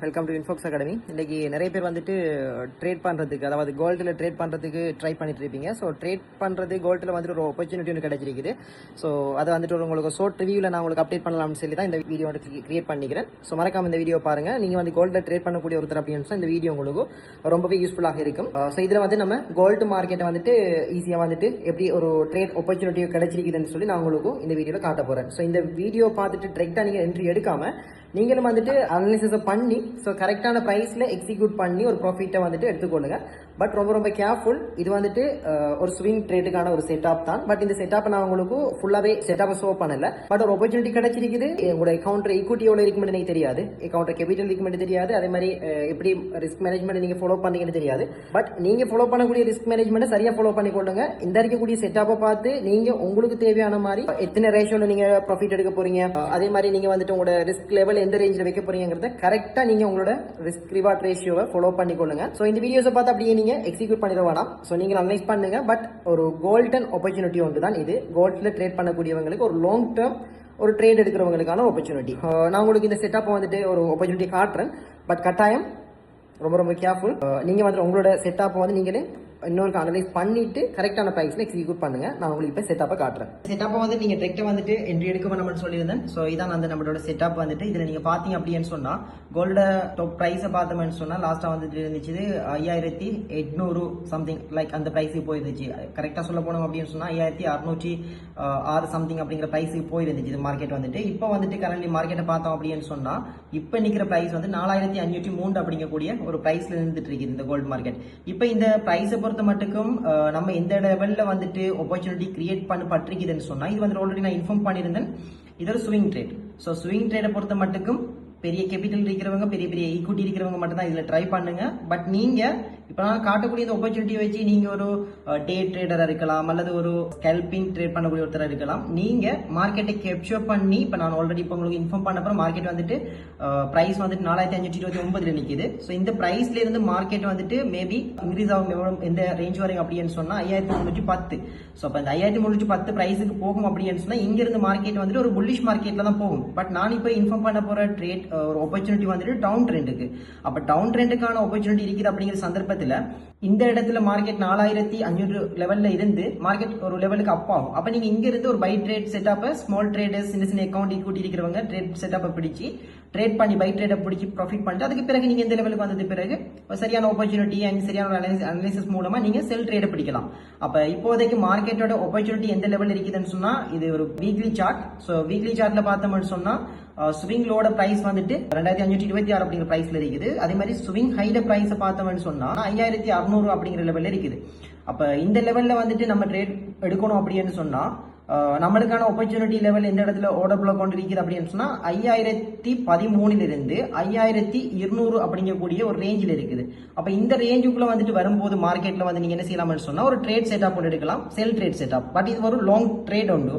Welcome to இன்ஃபோக்ஸ் academy. இன்னைக்கு நிறைய பேர் வந்துட்டு ட்ரேட் பண்ணுறதுக்கு, அதாவது கோல்டில் ட்ரேட் பண்ணுறதுக்கு ட்ரை பண்ணிட்டு இருப்பீங்க. ஸோ ட்ரேட் பண்ணுறது கோல்டில் வந்துட்டு ஒரு ஆப்பர்ச்சுனிட்டி ஒன்று கிடைச்சிருக்குது. ஸோ அதை வந்துட்டு உங்களுக்கு ஷார்ட் ரிவ்யூவில் நான் உங்களுக்கு அப்டேட் பண்ணலாம்னு சொல்லி தான் இந்த வீடியோ வந்து கிரியேட் பண்ணிக்கிறேன். ஸோ மறக்காம இந்த வீடியோ பாருங்கள். நீங்கள் வந்து கோல்டில் ட்ரேட் பண்ணக்கூடிய ஒருத்தர் அப்படின்னு சொன்னால் இந்த வீடியோ உங்களுக்கு ரொம்பவே யூஸ்ஃபுல்லாக இருக்கும். ஸோ இதில் வந்து நம்ம கோல்டு மார்க்கெட்டை வந்துட்டு ஈஸியாக வந்துட்டு எப்படி ஒரு ட்ரேட் ஆப்பர்ச்சுனிட்டி கிடைச்சிருக்குதுன்னு சொல்லி நான் உங்களுக்கு இந்த வீடியோவில் காட்ட போகிறேன். ஸோ இந்த வீடியோ பார்த்துட்டு ட்ரெக்டாக நீங்கள் என்ட்ரி எடுக்காமல் நீங்களும் வந்துட்டு அனலிசிஸை பண்ணி ஸோ கரெக்டான ப்ரைஸில் எக்ஸிக்யூட் பண்ணி ஒரு ப்ராஃபிட்டை வந்துட்டு எடுத்துக்கொள்ளுங்க. பட் ரொம்ப கேர்ஃபுல். இது வந்துட்டு ஒரு ஸ்விங் ட்ரேட்டுக்கான ஒரு செட்டப் தான். பட் இந்த செட்டப் நான் உங்களுக்கு ஃபுல்லாகவே செட்டப்பை ஷோ பண்ணல. பட் ஒரு ஆப்பர்ச்சுனிட்டி கிடைச்சிருக்குது. உங்களோட அக்கௌண்ட் ஈக்விட்டி எவ்வளோ இருக்குமெண்ட் எனக்கு தெரியாது, அக்கௌண்ட் கேபிட்டல் இருக்குமெண்ட் தெரியாது, அதே மாதிரி எப்படி ரிஸ்க் மேனேஜ்மெண்ட் நீங்கள் ஃபாலோ பண்ணீங்கன்னு தெரியாது. பட் நீங்கள் ஃபாலோ பண்ணக்கூடிய ரிஸ்க் மேனேஜ்மெண்ட்டை சரியாக ஃபாலோ பண்ணிக்கொள்ளுங்க. இந்த இருக்கக்கூடிய செட்டப்பை பார்த்து நீங்கள் உங்களுக்கு தேவையான மாதிரி எத்தனை ரேஷியோவில் நீங்கள் ப்ராஃபிட் எடுக்க போறீங்க, அதே மாதிரி நீங்கள் வந்துட்டு உங்களோட ரிஸ்க் லெவல் எந்த ரேஞ்சில் வைக்க போறீங்கிறத கரெக்டாக நீங்கள் உங்களோட ரிஸ்க் ரிவார்ட் ரேஷியோவை ஃபாலோ பண்ணிக்கொள்ளுங்க. ஸோ இந்த வீடியோஸை பார்த்து அப்படியே நீங்கள் எக்ஸிக்யூட் பண்ணிட வேணாம். ஸோ நீங்கள் அனலைஸ் பண்ணுங்க. பட் ஒரு கோல்டன் ஆப்பர்ச்சுனிட்டி ஒன்று தான் இது. கோல்டில் ட்ரேட் பண்ணக்கூடியவங்களுக்கு ஒரு லாங் டேர்ம் ஒரு ட்ரேட் எடுக்கிறவங்களுக்கான ஆப்பர்ச்சுனிட்டி. நான் உங்களுக்கு இந்த செட்டப்பை வந்துட்டு ஒரு ஆப்பர்ச்சுனிட்டி காட்டுறேன். பட் கட்டாயம் ரொம்ப கேர்ஃபுல். நீங்கள் வந்து உங்களோட செட்டப்பை வந்து நீங்களே இன்னொரு அனலைஸ் பண்ணிட்டு கரெக்டான ப்ரைஸ்ல எக்ஸிக்யூட் பண்ணுங்க. நான் உங்களுக்கு இப்போ செட்டப்பை காட்டுறேன். செட்டப்பை வந்து நீங்க டெக்டை வந்துட்டு என்ட்ரி எடுக்க வேணும்னு சொல்லியிருந்தேன். ஸோ இதான் அந்த நம்மளோட செட்டப் வந்துட்டு இதுல நீங்க பாத்தீங்க அப்படின்னு சொன்னா கோல்ட டாப் ப்ரைஸை பார்த்தோம்னு சொன்னா லாஸ்டா வந்துட்டு இருந்துச்சு 5800 சம்திங் லைக் அந்த ப்ரைஸுக்கு போயிருந்துச்சு. கரெக்டா சொல்ல போனோம் அப்படின்னு சொன்னா 5606 சம்திங் அப்படிங்கிற ப்ரைஸுக்கு போயிருந்துச்சு இது மார்க்கெட் வந்துட்டு. இப்போ வந்துட்டு கரண்ட்லி மார்க்கெட்டை பார்த்தோம் அப்படின்னு சொன்னா இப்போ நிக்கிற ப்ரைஸ் வந்து 4503 அப்படிங்கக்கூடிய ஒரு ப்ரைஸ்ல இருந்துட்டு இருக்குது இந்த கோல்டு மார்க்கெட். இப்போ இந்த ப்ரைஸை பொறுத்த மட்டுக்கும் நம்ம இந்த லெவல்ல வந்துட்டு ஆப்பர்ச்சுனிட்டி கிரியேட் பட்டிருக்குதுன்னு சொன்னா இது வந்து ஆல்ரெடி நான் இன்ஃபார்ம் பண்ணியிருந்தேன். இது ஒரு ஸ்விங் ட்ரேட். ஸோ ஸ்விங் ட்ரேடை பொறுத்த மட்டுக்கும் பெரிய கேபிட்டல் இருக்கிறவங்க, பெரிய பெரிய ஈக்விட்டி இருக்கிறவங்க மட்டும் தான் இதுல ட்ரை பண்ணுங்க. பட் நீங்க இப்ப நான் காட்டக்கூடிய இந்த ஆப்பர்ச்சுனிட்டி வச்சு நீங்க ஒரு டே ட்ரேடரா இருக்கலாம், அல்லது ஒரு ஸ்கல்பிங் ட்ரேட் பண்ணக்கூடிய ஒருத்தரா இருக்கலாம். நீங்க மார்க்கெட்டை கேப்சர் பண்ணி இப்ப நான் ஆல்ரெடி இப்ப உங்களுக்கு இன்ஃபார்ம் பண்ண அப்புறம் மார்க்கெட் வந்துட்டு பிரைஸ் வந்துட்டு 4529 நிக்குது. ஸோ இந்த பிரைஸ்ல இருந்து மார்க்கெட் வந்துட்டு மேபி இன்க்ரீஸ் ஆகும் எந்த ரேஞ்ச் வரைக்கும் அப்படின்னு சொன்னா 5310. ஸோ அப்ப இந்த 5310 பிரைஸுக்கு போகும் அப்படின்னு சொன்னா இங்க இருந்து மார்க்கெட் வந்துட்டு ஒரு புல்லிஷ் மார்க்கெட்ல தான் போகும். பட் நான் இப்ப இன்ஃபார்ம் பண்ண போற ட்ரேட் ஒரு ஆப்பர்ச்சுனிட்டி வந்துட்டு டவுன் ட்ரெண்டுக்கு. அப்ப டவுன் ட்ரெண்டுக்கான ஆப்பர்ச்சுனிட்டி இருக்குது அப்படிங்கிற சந்தர்ப்பத்தில் இந்த இடத்துல மார்க்கெட் 4500 லெவல்ல இருந்து மார்க்கெட் ஒரு லெவலுக்கு அப் ஆகும். அப்ப நீங்க இங்க இருந்து ஒரு buy trade setup, small traders, சின்ன அக்கௌண்ட் ஈக்விட்டி இருக்கிறவங்க ட்ரேட் செட்டப்பை பிடிச்சி ட்ரேட் பண்ணி பை ட்ரேடை பிடிச்சி ப்ராஃபிட் பண்ணிட்டு அதுக்கு பிறகு நீங்க இந்த லெவலுக்கு வந்தது பிறகு சரியான ஆப்பர்ச்சுனிட்டி அண்ட் சரியான அனலைசிஸ் மூலமா நீங்க செல் ட்ரேடை பிடிக்கலாம். அப்ப இப்போதைக்கு மார்க்கெட்டோட ஆப்பர்ச்சுனிட்டி எந்த லெவல் இருக்குதுன்னு சொன்னா இது ஒரு வீக்லி சார்ட். ஸோ வீக்லி சார்ட்ல பார்த்தோம்னு சொன்னா ஸ்விங் லோட பிரைஸ் வந்துட்டு 2526 அப்படிங்கிற பிரைஸ்ல இருக்குது. அதே மாதிரி ஸ்விங் ஹைல பிரைஸ் பார்த்தோம்னு சொன்னா 5600 அப்படிங்கிற லெவல்ல இருக்குது. அப்ப இந்த லெவல்ல வந்துட்டு நம்ம ட்ரேட் எடுக்கணும் அப்படின்னு சொன்னா நம்மளுக்கான ஆப்பர்ச்சுனிட்டி லெவல் எந்த இடத்துல ஓடபுல கொண்டு இருக்குது அப்படின்னு சொன்னா 5013 இருந்து 5200 அப்படிங்கக்கூடிய ஒரு ரேஞ்சில் இருக்குது. அப்ப இந்த ரேஞ்சுக்குள்ள வந்துட்டு வரும்போது மார்க்கெட்ல வந்து நீங்க என்ன செய்யலாம்னு சொன்னா ஒரு ட்ரேட் செட்டப் ஒன்று எடுக்கலாம், செல் ட்ரேட் செட்டப். பட் இது ஒரு லாங் ட்ரேட் உண்டு,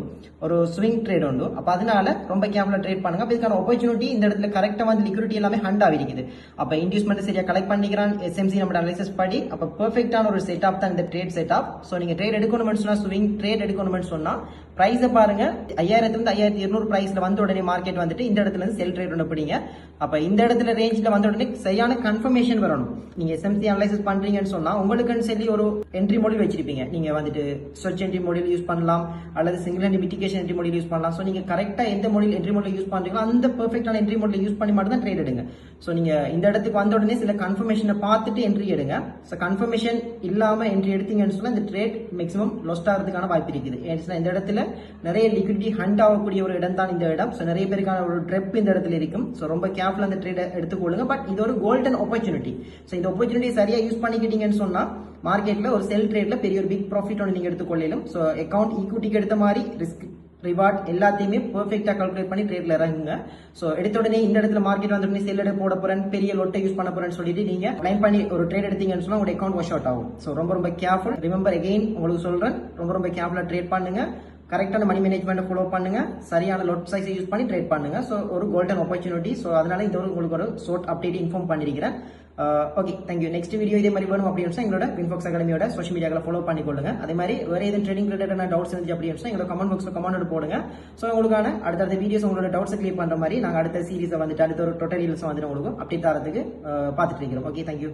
ஒரு ஸ்விங் ட்ரேட் உண்டு. அப்ப அதனால ரொம்ப கேர்ஃபுல்லா ட்ரேட் பண்ணுங்க. அப்ப இதுக்கான ஆப்பர்ச்சுனிட்டி இந்த இடத்துல கரெக்டா வந்து லிக்விடிட்டி எல்லாமே ஹண்ட் ஆகிருக்குது. அப்ப இன்வெஸ்ட்மெண்ட் சரியா கலெக்ட் பண்ணிக்கிறான் எஸ்எம்சி நம்ம அனலைசிஸ் படி. அப்ப பெர்ஃபெக்டான ஒரு செட்டப் தான் இந்த ட்ரேட் செட்டப். சோ நீங்க ட்ரேட் எடுக்கணும்னு சொன்னா ஸ்விங் ட்ரேட் எடுக்கணும்னு சொன்னா பிரைஸ் பாருங்க 5000 இருந்து 5200 பிரைஸ்ல வந்த உடனே மார்க்கெட் வந்துட்டு இந்த இடத்துல இருந்து செல் ட்ரேட் ஒன்று பிடிங்க. அப்ப இந்த இடத்துல ரேஞ்ச்ல வந்த உடனே சரியான கன்ஃபர்மேஷன் வரணும். நீங்க எஸ்எம்சி அனலைசிஸ் பண்றீங்கன்னு சொன்னா உங்களுக்குன்னு சொல்லி ஒரு என்ட்ரி மாடல் வச்சிருப்பீங்க. நீங்க வந்துட்டு சர்ச் என்ட்ரி மாடல் யூஸ் பண்ணலாம், அல்லது single entry mitigation entry model use பண்ணலாம். சோ நீங்க கரெக்டா எந்த மாடல் என்ட்ரி மாடல் யூஸ் பண்றீங்களோ அந்த பெர்ஃபெக்டான என்ட்ரி மாடல் யூஸ் பண்ணி மட்டும் தான் ட்ரேட் எடுங்க. சோ நீங்க இந்த இடத்துக்கு வந்த உடனே சில கன்ஃபர்மேஷனை பார்த்துட்டு என்ட்ரி எடுங்க. சோ கன்ஃபர்மேஷன் இல்லாம என்ட்ரி எடுத்தீங்கன்னு சொன்னா இந்த ட்ரேட் மேக்ஸிமம் லாஸ்ட் ஆகிறதுக்கான வாய்ப்பு இருக்குது. ஏன்னா இந்த இடத்துல நிறைய லிக்விடிட்டி ஹண்ட் ஆகக்கூடிய ஒரு இடம் தான் இந்த இடம். ஸோ நிறைய பேருக்கான ஒரு ட்ரெப் இந்த இடத்துல இருக்கும். ஸோ ரொம்ப கேர்ஃபுல்லா அந்த ட்ரேட் எடுத்துக்கொள்ளுங்க. பட் இது ஒரு கோல்டன் ஆப்பர்ச்சுனிட்டி. ஸோ இந்த ஆப்பர்ச்சுனிட்டி சரியா யூஸ் பண்ணிக்கிட்டீங்கன்னு சொன்னா மார்க்கெட்ல ஒரு செல் ட்ரேட்ல பெரிய ஒரு பிக் ப்ராஃபிட் ஒன்று நீங்க எடுத்துக்கொள்ளலாம். ஸோ அக்கௌண்ட் ஈக்விட்டிக்கு எடுத்த மாதிரி ரிஸ்க் ரிவார்ட் எல்லாத்தையுமே பெர்ஃபெக்டா கால்குலேட் பண்ணி ட்ரேட்ல இறங்குங்க. சோ எடுத்த உடனே இந்த இடத்துல மார்க்கெட் வந்து செல் எடுத்து போட போறேன், பெரிய லொட்டை யூஸ் பண்ண போறேன்னு சொல்லிட்டு நீங்க லைன் பண்ணி ஒரு ட்ரேட் எடுத்தீங்கன்னு சொன்னா உங்க அக்கௌண்ட் வாஷ் அவுட் ஆகும். சோ ரொம்ப கேர்ஃபுல். ரிமெம்பர் அகைன் உங்களுக்கு சொல்றேன், ரொம்ப கேர்ஃபுல்லா ட்ரேட் பண்ணுங்க. கரெக்டான மணி மேனேஜ்மெண்ட் ஃபாலோ பண்ணுங்க, சரியான லொட் சைஸை யூஸ் பண்ணி ட்ரேட் பண்ணுங்க. ஸோ ஒரு கோல்டன் ஆப்பர்ச்சுனிட்டி. ஸோ அதனால இந்த ஒரு உங்களுக்கு ஒரு ஷார்ட் அப்டேட் இன்ஃபார்ம் பண்ணிருக்கிறேன். Okay, thank you. நெக்ஸ்ட் வீடியோ இதே மாதிரி வேணும் அப்படின்னு எங்களோட வின்ஃபாக்ஸ் அகாடமியோட சோஷியல் மீடியாவில் ஃபாலோ பண்ணிக்கொள்ளுங்க. அதே மாதிரி வேற எதுவும் ட்ரேடிங் ரிலேட்டடான டவுட்ஸ் இருந்துச்சு அப்படின்னு எங்களோட கமெண்ட் பாக்ஸில் கமெண்ட் போடுங்க. ஸோ உங்களுக்கான அடுத்த வீடியோஸ் உங்களோட டவுட்ஸ் கிளியர் பண்ற மாதிரி நாங்கள் அடுத்த சீரீஸை வந்துட்டு அடுத்த ஒரு டோட்டல் வந்துட்டு உங்களுக்கு அப்டேட் தரதுக்கு பார்த்துட்டு இருக்கிறோம். Okay, thank you.